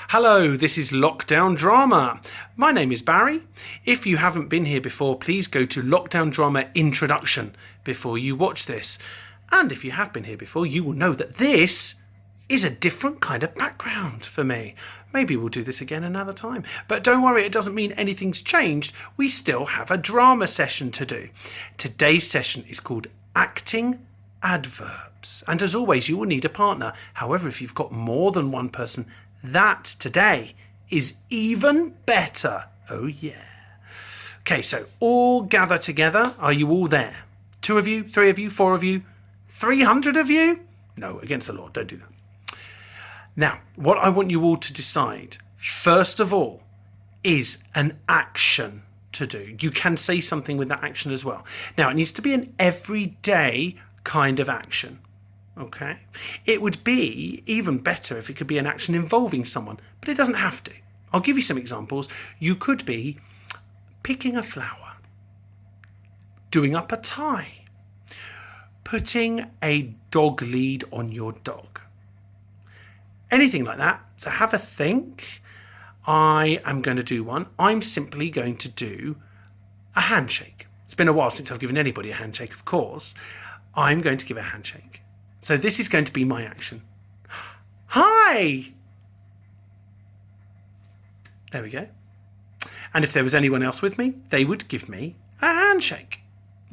Hello, this is Lockdown Drama. My name is Barry. If you haven't been here before, please go to Lockdown Drama Introduction before you watch this. And if you have been here before, you will know that this is a different kind of background for me. Maybe we'll do this again another time. But don't worry, it doesn't mean anything's changed. We still have a drama session to do. Today's session is called Acting Adverbs. And as always, you will need a partner. However, if you've got more than one person, that today is even better. Oh yeah. Okay, so all gather together. Are you all there? 2 of you, 3 of you, 4 of you, 300 of you? No, against the law, don't do that. Now, what I want you all to decide, first of all, is an action to do. You can say something with that action as well. Now, it needs to be an everyday kind of action. Okay, it would be even better if it could be an action involving someone, but it doesn't have to. I'll give you some examples. You could be picking a flower, doing up a tie, putting a dog lead on your dog, anything like that. So have a think. I am going to do one. I'm simply going to do a handshake. It's been a while since I've given anybody a handshake, of course. I'm going to give a handshake. So this is going to be my action. Hi! There we go. And if there was anyone else with me, they would give me a handshake.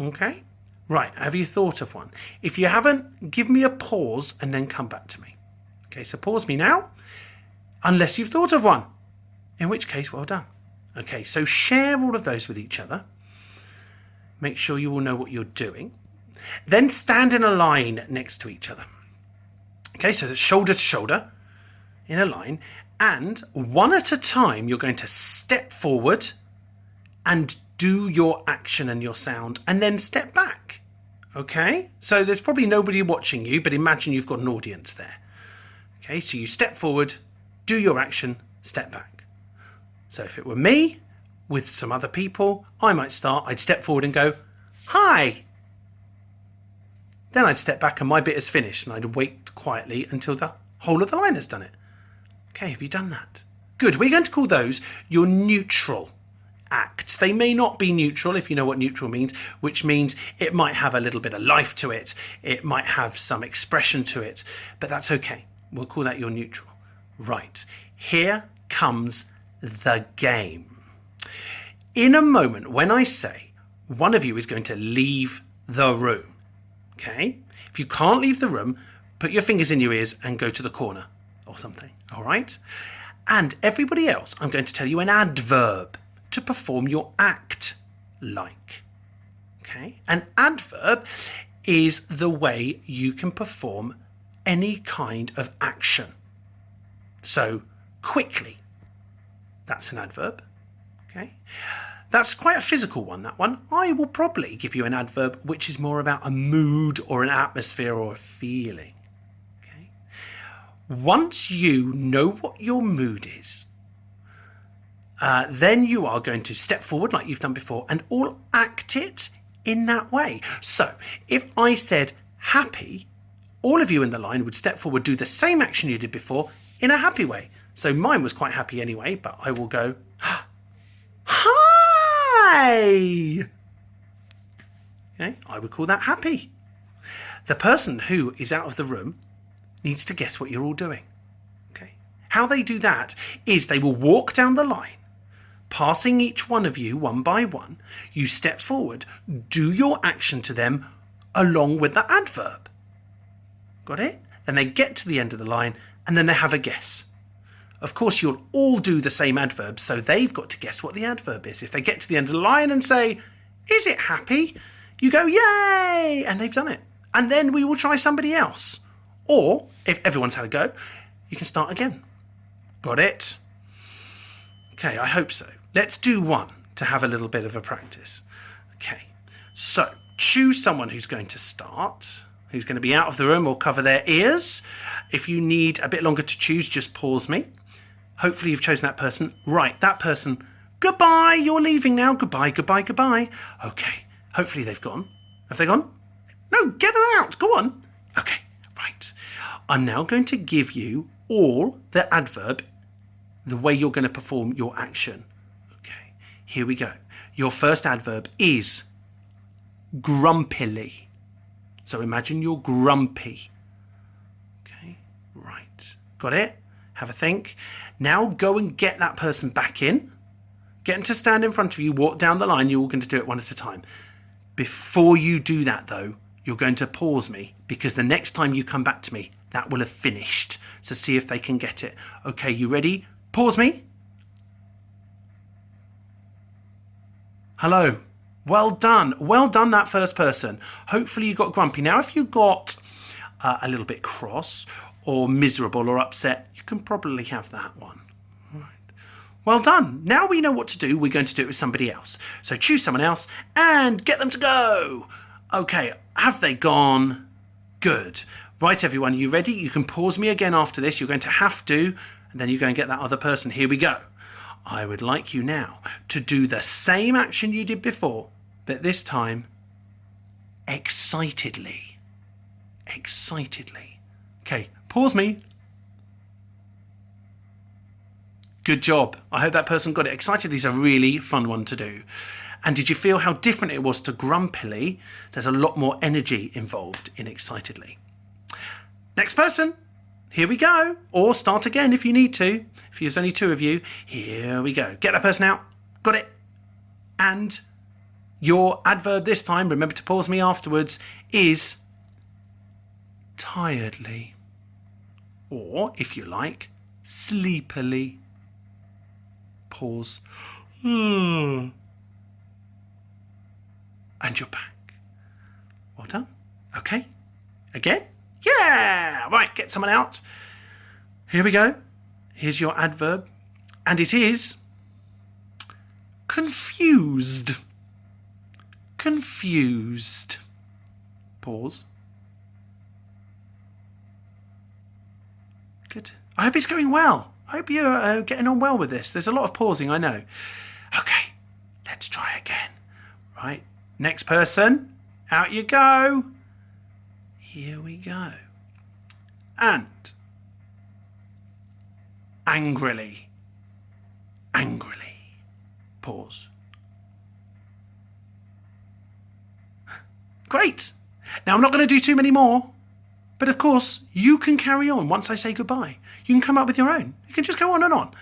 Okay? Right, have you thought of one? If you haven't, give me a pause and then come back to me. Okay, so pause me now, unless you've thought of one. In which case, well done. Okay, so share all of those with each other. Make sure you all know what you're doing. Then stand in a line next to each other. Okay, so that's shoulder to shoulder in a line. And one at a time, you're going to step forward and do your action and your sound, and then step back. Okay, so there's probably nobody watching you, but imagine you've got an audience there. Okay, so you step forward, do your action, step back. So if it were me with some other people, I might start, I'd step forward and go, hi. Then I'd step back and my bit is finished, and I'd wait quietly until the whole of the line has done it. Okay, have you done that? Good. We're going to call those your neutral acts. They may not be neutral, if you know what neutral means, which means it might have a little bit of life to it. It might have some expression to it, but that's okay. We'll call that your neutral. Right. Here comes the game. In a moment, when I say one of you is going to leave the room, okay? If you can't leave the room, put your fingers in your ears and go to the corner or something, all right? And everybody else, I'm going to tell you an adverb to perform your act like, okay? An adverb is the way you can perform any kind of action. So, quickly, that's an adverb, okay? That's quite a physical one, that one. I will probably give you an adverb which is more about a mood or an atmosphere or a feeling. Okay? Once you know what your mood is, then you are going to step forward like you've done before and all act it in that way. So if I said happy, all of you in the line would step forward, do the same action you did before in a happy way. So mine was quite happy anyway, but I will go, hi! Okay, I would call that happy. The person who is out of the room needs to guess what you're all doing. Okay, how they do that is they will walk down the line, passing each one of you one by one. You step forward, do your action to them along with the adverb. Got it? Then they get to the end of the line and then they have a guess. Of course, you'll all do the same adverb, so they've got to guess what the adverb is. If they get to the end of the line and say, is it happy? You go, yay! And they've done it. And then we will try somebody else. Or, if everyone's had a go, you can start again. Got it? Okay, I hope so. Let's do one to have a little bit of a practice. Okay, so choose someone who's going to start, who's going to be out of the room or cover their ears. If you need a bit longer to choose, just pause me. Hopefully you've chosen that person. Right, that person. Goodbye, you're leaving now. Goodbye, goodbye, goodbye. Okay, hopefully they've gone. Have they gone? No, get them out. Go on. Okay, right. I'm now going to give you all the adverb the way you're going to perform your action. Okay, here we go. Your first adverb is grumpily. So imagine you're grumpy. Okay, right. Got it? Have a think. Now go and get that person back in. Get them to stand in front of you, walk down the line. You're all going to do it one at a time. Before you do that, though, you're going to pause me, because the next time you come back to me, that will have finished. So see if they can get it. Okay, you ready? Pause me. Hello. Well done. Well done, that first person. Hopefully you got grumpy. Now, if you got a little bit cross or miserable or upset, you can probably have that one. Right. Well done. Now we know what to do. We're going to do it with somebody else. So choose someone else and get them to go. Okay, have they gone? Good. Right, everyone, are you ready? You can pause me again after this. You're going to have to, and then you go and get that other person. Here we go. I would like you now to do the same action you did before, but this time excitedly. Excitedly. Okay, pause me. Good job. I hope that person got it. Excitedly is a really fun one to do. And did you feel how different it was to grumpily? There's a lot more energy involved in excitedly. Next person. Here we go. Or start again if you need to. If there's only two of you. Here we go. Get that person out. Got it. And your adverb this time, remember to pause me afterwards, is tiredly. Or, if you like, sleepily. Pause. And you're back. Well done. Okay. Again. Yeah! Right, get someone out. Here we go. Here's your adverb. And it is confused. Confused. Pause. Good. I hope it's going well. I hope you're getting on well with this. There's a lot of pausing, I know. Okay, let's try again. Right, next person. Out you go. Here we go. And angrily. Angrily. Pause. Great. Now I'm not going to do too many more. But of course, you can carry on once I say goodbye. You can come up with your own. You can just go on and on.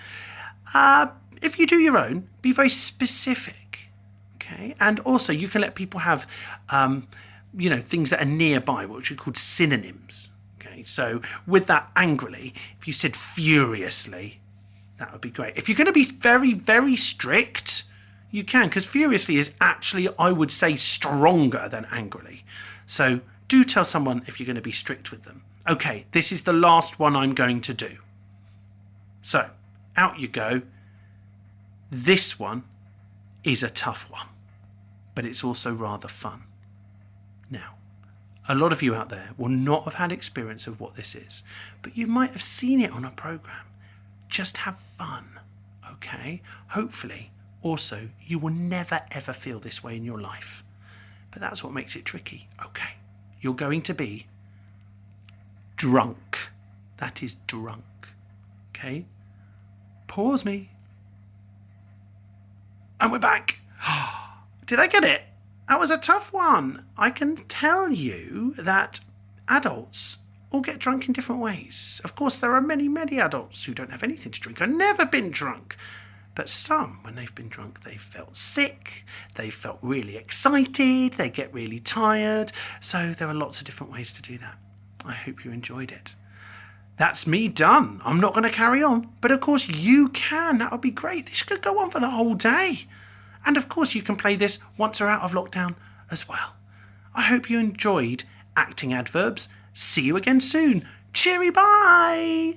If you do your own, be very specific. Okay. And also you can let people have things that are nearby, which are called synonyms. Okay, so with that angrily, if you said furiously, that would be great. If you're going to be very, very strict, you can, because furiously is actually, I would say, stronger than angrily. So do tell someone if you're going to be strict with them. Okay, this is the last one I'm going to do. So, out you go. This one is a tough one, but it's also rather fun. Now, a lot of you out there will not have had experience of what this is, but you might have seen it on a program. Just have fun, okay? Hopefully, also, you will never ever feel this way in your life. But that's what makes it tricky. Okay, you're going to be drunk. That is drunk, okay? Pause me. And we're back. Did I get it? That was a tough one. I can tell you that adults all get drunk in different ways. Of course, there are many, many adults who don't have anything to drink or never been drunk. But some, when they've been drunk, they felt sick, they felt really excited, they get really tired. So there are lots of different ways to do that. I hope you enjoyed it. That's me done. I'm not going to carry on. But of course, you can. That would be great. This could go on for the whole day. And of course, you can play this once we're out of lockdown as well. I hope you enjoyed acting adverbs. See you again soon. Cheery bye.